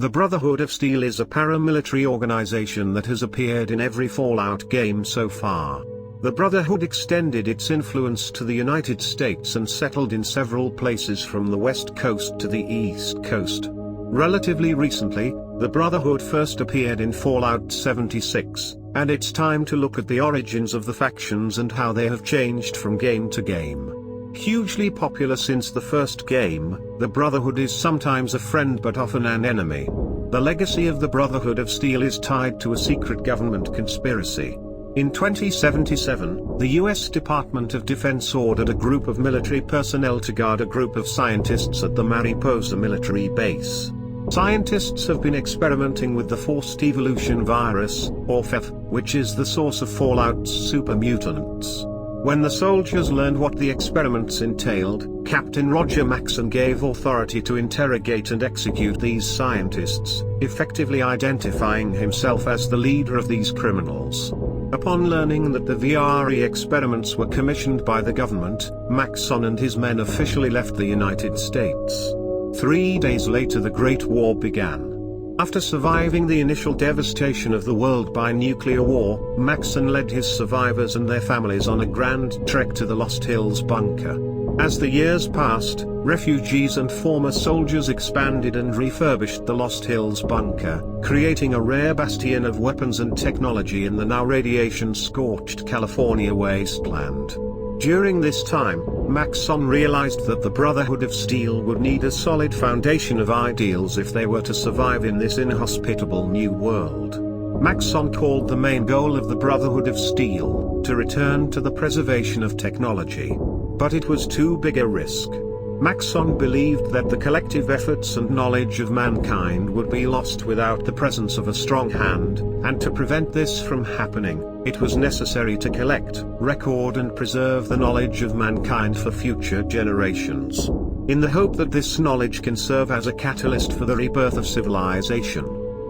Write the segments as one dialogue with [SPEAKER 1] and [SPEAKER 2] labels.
[SPEAKER 1] The Brotherhood of Steel is a paramilitary organization that has appeared in every Fallout game so far. The Brotherhood extended its influence to the United States and settled in several places from the West Coast to the East Coast. Relatively recently, the Brotherhood first appeared in Fallout 76, and it's time to look at the origins of the factions and how they have changed from game to game. Hugely popular since the first game, the Brotherhood is sometimes a friend but often an enemy. The legacy of the Brotherhood of Steel is tied to a secret government conspiracy. In 2077, the US Department of Defense ordered a group of military personnel to guard a group of scientists at the Mariposa military base. Scientists have been experimenting with the forced evolution virus, or FEV, which is the source of Fallout's super mutants. When the soldiers learned what the experiments entailed, Captain Roger Maxson gave authority to interrogate and execute these scientists, effectively identifying himself as the leader of these criminals. Upon learning that the VRE experiments were commissioned by the government, Maxson and his men officially left the United States. 3 days later the Great War began. After surviving the initial devastation of the world by nuclear war, Maxson led his survivors and their families on a grand trek to the Lost Hills bunker. As the years passed, refugees and former soldiers expanded and refurbished the Lost Hills bunker, creating a rare bastion of weapons and technology in the now radiation-scorched California wasteland. During this time, Maxson realized that the Brotherhood of Steel would need a solid foundation of ideals if they were to survive in this inhospitable new world. Maxson called the main goal of the Brotherhood of Steel to return to the preservation of technology. But it was too big a risk. Maxson believed that the collective efforts and knowledge of mankind would be lost without the presence of a strong hand, and to prevent this from happening, it was necessary to collect, record and preserve the knowledge of mankind for future generations. In the hope that this knowledge can serve as a catalyst for the rebirth of civilization.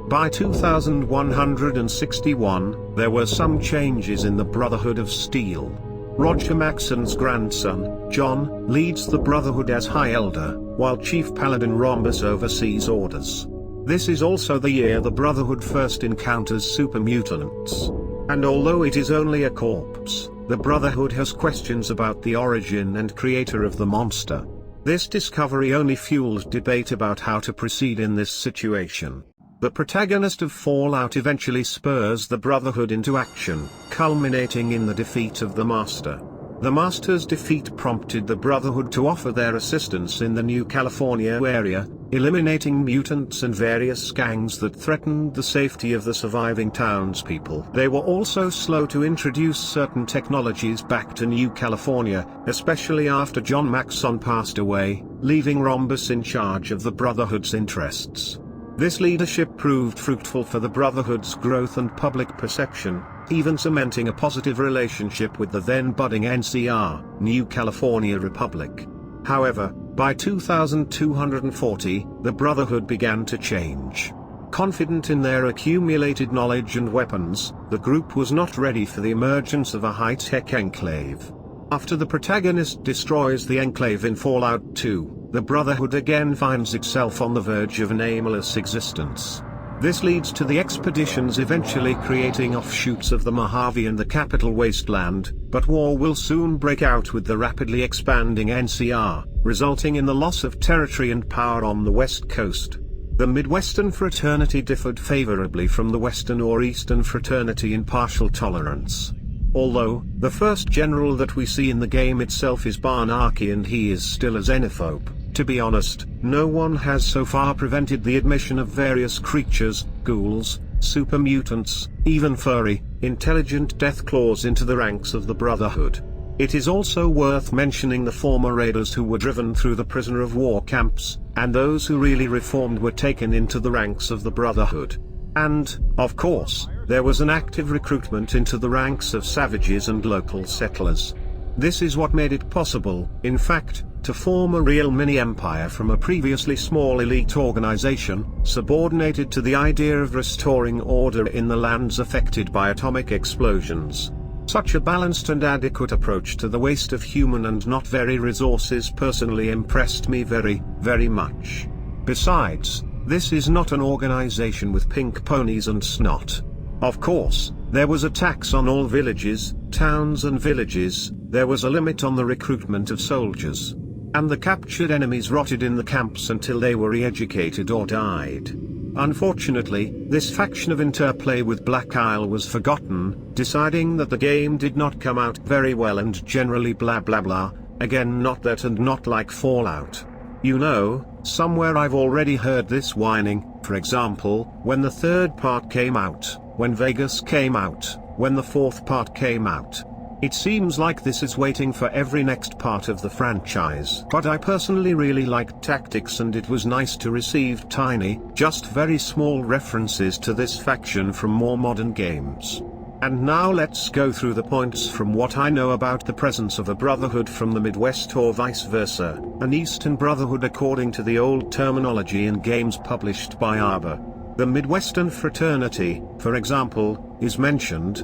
[SPEAKER 1] By 2161, there were some changes in the Brotherhood of Steel. Roger Maxson's grandson, John, leads the Brotherhood as High Elder, while Chief Paladin Rhombus oversees orders. This is also the year the Brotherhood first encounters super mutants. And although it is only a corpse, the Brotherhood has questions about the origin and creator of the monster. This discovery only fueled debate about how to proceed in this situation. The protagonist of Fallout eventually spurs the Brotherhood into action, culminating in the defeat of the Master. The Master's defeat prompted the Brotherhood to offer their assistance in the New California area, eliminating mutants and various gangs that threatened the safety of the surviving townspeople. They were also slow to introduce certain technologies back to New California, especially after John Maxson passed away, leaving Rhombus in charge of the Brotherhood's interests. This leadership proved fruitful for the Brotherhood's growth and public perception, even cementing a positive relationship with the then budding NCR, New California Republic. However, by 2240, the Brotherhood began to change. Confident in their accumulated knowledge and weapons, the group was not ready for the emergence of a high-tech enclave. After the protagonist destroys the enclave in Fallout 2, the Brotherhood again finds itself on the verge of an aimless existence. This leads to the expeditions eventually creating offshoots of the Mojave and the Capital Wasteland, but war will soon break out with the rapidly expanding NCR, resulting in the loss of territory and power on the West Coast. The Midwestern fraternity differed favorably from the Western or Eastern fraternity in partial tolerance. Although, the first general that we see in the game itself is Barnarchy and he is still a xenophobe. To be honest, no one has so far prevented the admission of various creatures, ghouls, super mutants, even furry, intelligent deathclaws into the ranks of the Brotherhood. It is also worth mentioning the former raiders who were driven through the prisoner of war camps, and those who really reformed were taken into the ranks of the Brotherhood. And, of course, there was an active recruitment into the ranks of savages and local settlers. This is what made it possible, in fact, to form a real mini-empire from a previously small elite organization, subordinated to the idea of restoring order in the lands affected by atomic explosions. Such a balanced and adequate approach to the waste of human and not very resources personally impressed me very, very much. Besides, This is not an organization with pink ponies and snot. Of course, there was a tax on all villages, towns and villages, there was a limit on the recruitment of soldiers. And the captured enemies rotted in the camps until they were re-educated or died. Unfortunately, this faction of interplay with Black Isle was forgotten, deciding that the game did not come out very well and generally blah blah blah, again not that and not like Fallout. You know, somewhere I've already heard this whining, for example, when the third part came out, when Vegas came out, when the fourth part came out. It seems like this is waiting for every next part of the franchise. But I personally really liked Tactics, and it was nice to receive tiny, just very small references to this faction from more modern games. And now let's go through the points from what I know about the presence of a brotherhood from the Midwest or vice versa, an Eastern Brotherhood according to the old terminology in games published by Arbor. The Midwestern Fraternity, for example, is mentioned.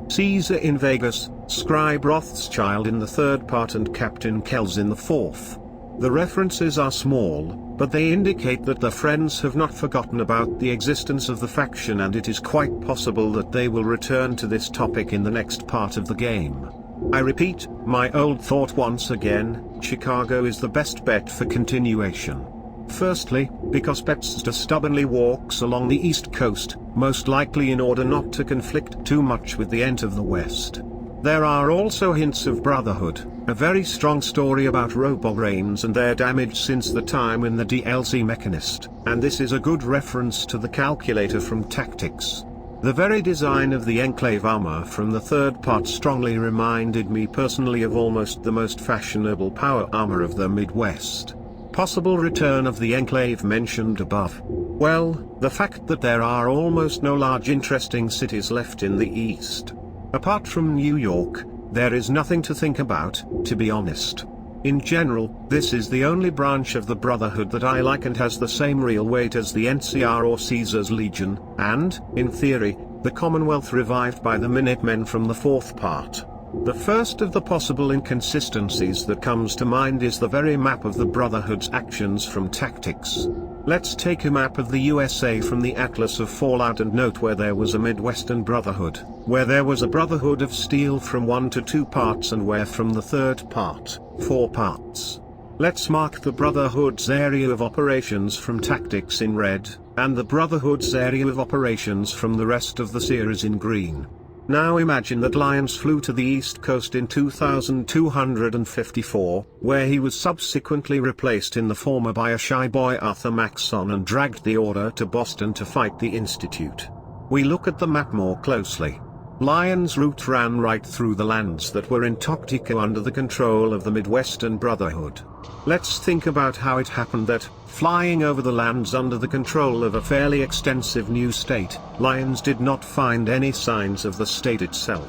[SPEAKER 1] Caesar in Vegas, Scribe Rothschild in the third part and Captain Kells in the fourth. The references are small, but they indicate that the friends have not forgotten about the existence of the faction, and it is quite possible that they will return to this topic in the next part of the game. I repeat, my old thought once again, Chicago is the best bet for continuation. Firstly, because Bethesda stubbornly walks along the East Coast, most likely in order not to conflict too much with the Ent of the West. There are also hints of Brotherhood, a very strong story about robo-brains and their damage since the time in the DLC Mechanist, and this is a good reference to the calculator from Tactics. The very design of the Enclave armor from the third part strongly reminded me personally of almost the most fashionable power armor of the Midwest. Possible return of the Enclave mentioned above. Well, the fact that there are almost no large interesting cities left in the East. Apart from New York, there is nothing to think about, to be honest. In general, this is the only branch of the Brotherhood that I like and has the same real weight as the NCR or Caesar's Legion, and, in theory, the Commonwealth revived by the Minutemen from the fourth part. The first of the possible inconsistencies that comes to mind is the very map of the Brotherhood's actions from Tactics. Let's take a map of the USA from the Atlas of Fallout and note where there was a Midwestern Brotherhood, where there was a Brotherhood of Steel from 1 to 2 parts, and where from the third part, 4 parts. Let's mark the Brotherhood's area of operations from Tactics in red, and the Brotherhood's area of operations from the rest of the series in green. Now imagine that Lyons flew to the East Coast in 2254, where he was subsequently replaced in the former by a shy boy Arthur Maxson and dragged the Order to Boston to fight the Institute. We look at the map more closely. Lyons' route ran right through the lands that were in Toctico under the control of the Midwestern Brotherhood. Let's think about how it happened that, flying over the lands under the control of a fairly extensive new state, Lyons did not find any signs of the state itself.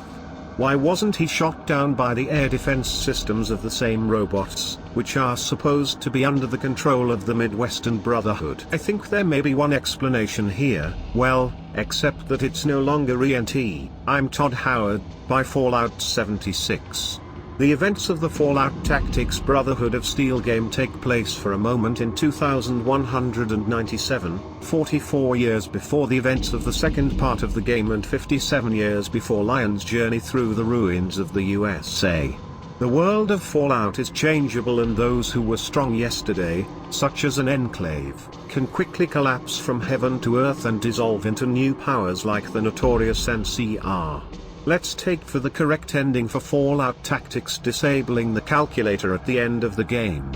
[SPEAKER 1] Why wasn't he shot down by the air defense systems of the same robots, which are supposed to be under the control of the Midwestern Brotherhood? I think there may be one explanation here, well, except that it's no longer E&T, I'm Todd Howard, by Fallout 76. The events of the Fallout Tactics Brotherhood of Steel game take place for a moment in 2197, 44 years before the events of the second part of the game and 57 years before Lyons' journey through the ruins of the USA. The world of Fallout is changeable, and those who were strong yesterday, such as an enclave, can quickly collapse from heaven to earth and dissolve into new powers like the notorious NCR. Let's take for the correct ending for Fallout Tactics disabling the calculator at the end of the game.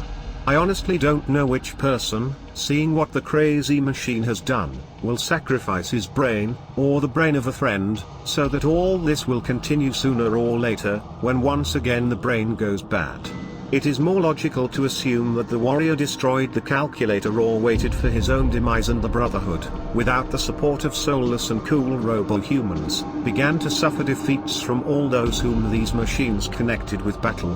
[SPEAKER 1] I honestly don't know which person, seeing what the crazy machine has done, will sacrifice his brain, or the brain of a friend, so that all this will continue sooner or later, when once again the brain goes bad. It is more logical to assume that the warrior destroyed the calculator or waited for his own demise, and the Brotherhood, without the support of soulless and cool robo-humans, began to suffer defeats from all those whom these machines connected with battle.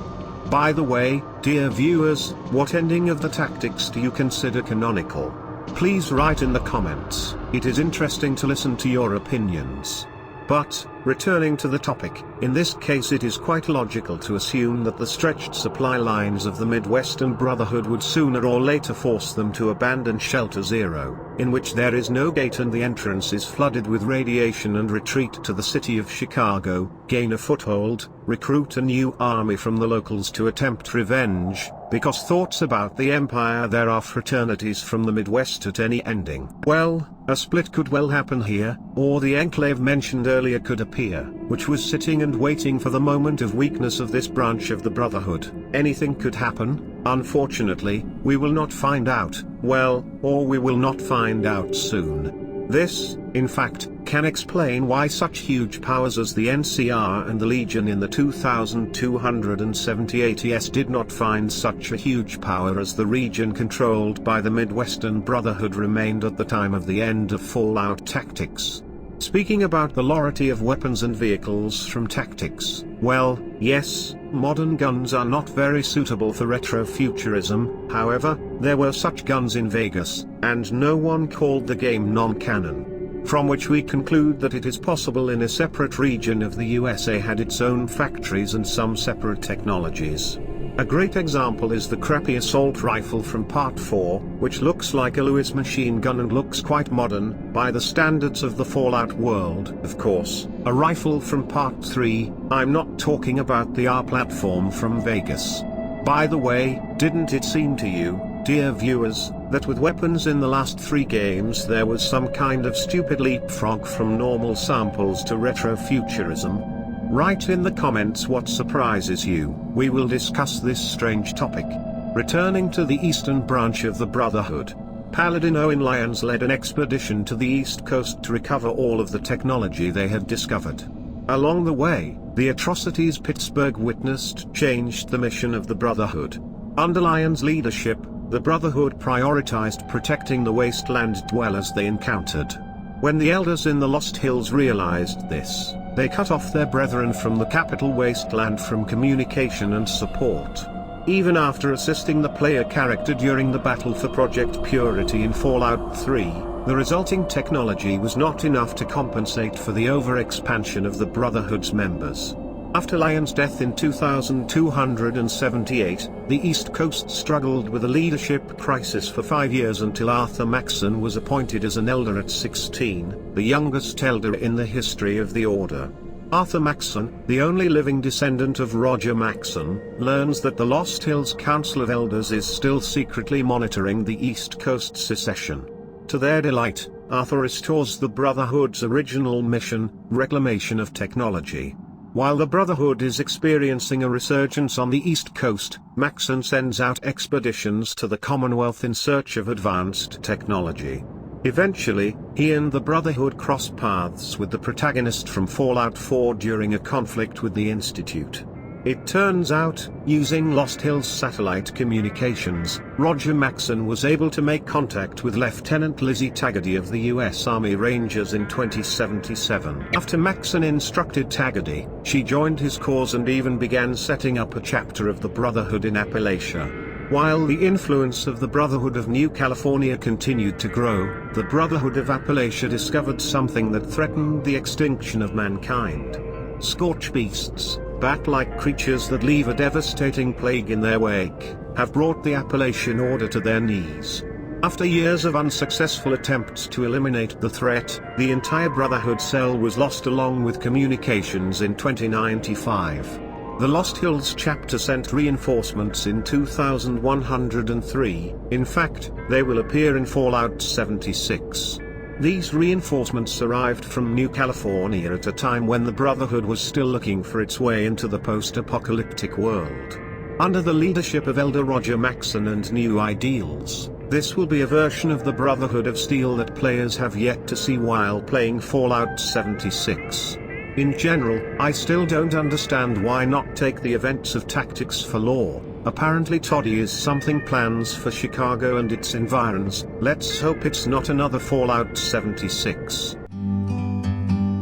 [SPEAKER 1] By the way, dear viewers, what ending of the Tactics do you consider canonical? Please write in the comments, it is interesting to listen to your opinions. But, returning to the topic, in this case it is quite logical to assume that the stretched supply lines of the Midwestern Brotherhood would sooner or later force them to abandon Shelter Zero, in which there is no gate and the entrance is flooded with radiation, and retreat to the city of Chicago, gain a foothold, recruit a new army from the locals to attempt revenge, because thoughts about the Empire there are fraternities from the Midwest at any ending. Well, a split could well happen here, or the enclave mentioned earlier could appear, which was sitting and waiting for the moment of weakness of this branch of the Brotherhood. Anything could happen. Unfortunately, we will not find out, well, or we will not find out soon. This, in fact, can explain why such huge powers as the NCR and the Legion in the 2278s did not find such a huge power as the region controlled by the Midwestern Brotherhood remained at the time of the end of Fallout Tactics. Speaking about the lority of weapons and vehicles from Tactics, well, yes, modern guns are not very suitable for retrofuturism. However, there were such guns in Vegas, and no one called the game non-canon. From which we conclude that it is possible in a separate region of the USA had its own factories and some separate technologies. A great example is the crappy assault rifle from Part 4, which looks like a Lewis machine gun and looks quite modern, by the standards of the Fallout world. Of course, a rifle from Part 3, I'm not talking about the R platform from Vegas. By the way, didn't it seem to you, dear viewers, that with weapons in the last 3 games there was some kind of stupid leapfrog from normal samples to retrofuturism? Write in the comments what surprises you. We will discuss this strange topic. Returning to the eastern branch of the Brotherhood, Paladin Owen Lyons led an expedition to the East Coast to recover all of the technology they had discovered. Along the way, the atrocities Pittsburgh witnessed changed the mission of the Brotherhood. Under Lyons' leadership, the Brotherhood prioritized protecting the wasteland dwellers they encountered. When the elders in the Lost Hills realized this, they cut off their brethren from the capital wasteland from communication and support. Even after assisting the player character during the battle for Project Purity in Fallout 3, the resulting technology was not enough to compensate for the over-expansion of the Brotherhood's members. After Lyons' death in 2278, the East Coast struggled with a leadership crisis for 5 years until Arthur Maxson was appointed as an elder at 16, the youngest elder in the history of the Order. Arthur Maxson, the only living descendant of Roger Maxson, learns that the Lost Hills Council of Elders is still secretly monitoring the East Coast secession. To their delight, Arthur restores the Brotherhood's original mission, reclamation of technology. While the Brotherhood is experiencing a resurgence on the East Coast, Maxson sends out expeditions to the Commonwealth in search of advanced technology. Eventually, he and the Brotherhood cross paths with the protagonist from Fallout 4 during a conflict with the Institute. It turns out, using Lost Hills satellite communications, Roger Maxson was able to make contact with Lieutenant Lizzie Taggarty of the U.S. Army Rangers in 2077. After Maxson instructed Taggarty, she joined his cause and even began setting up a chapter of the Brotherhood in Appalachia. While the influence of the Brotherhood of New California continued to grow, the Brotherhood of Appalachia discovered something that threatened the extinction of mankind. Scorch beasts, bat-like creatures that leave a devastating plague in their wake, have brought the Appalachian Order to their knees. After years of unsuccessful attempts to eliminate the threat, the entire Brotherhood cell was lost along with communications in 2095. The Lost Hills chapter sent reinforcements in 2103, in fact, they will appear in Fallout 76. These reinforcements arrived from New California at a time when the Brotherhood was still looking for its way into the post-apocalyptic world. Under the leadership of Elder Roger Maxson and new ideals, this will be a version of the Brotherhood of Steel that players have yet to see while playing Fallout 76. In general, I still don't understand why not take the events of Tactics for lore. Apparently Toddy is something plans for Chicago and its environs. Let's hope it's not another Fallout 76.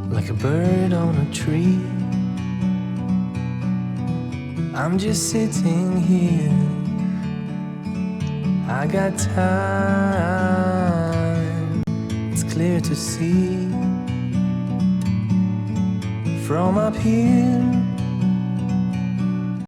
[SPEAKER 2] Like a bird on a tree, I'm just sitting here. I got time, it's clear to see. from up here.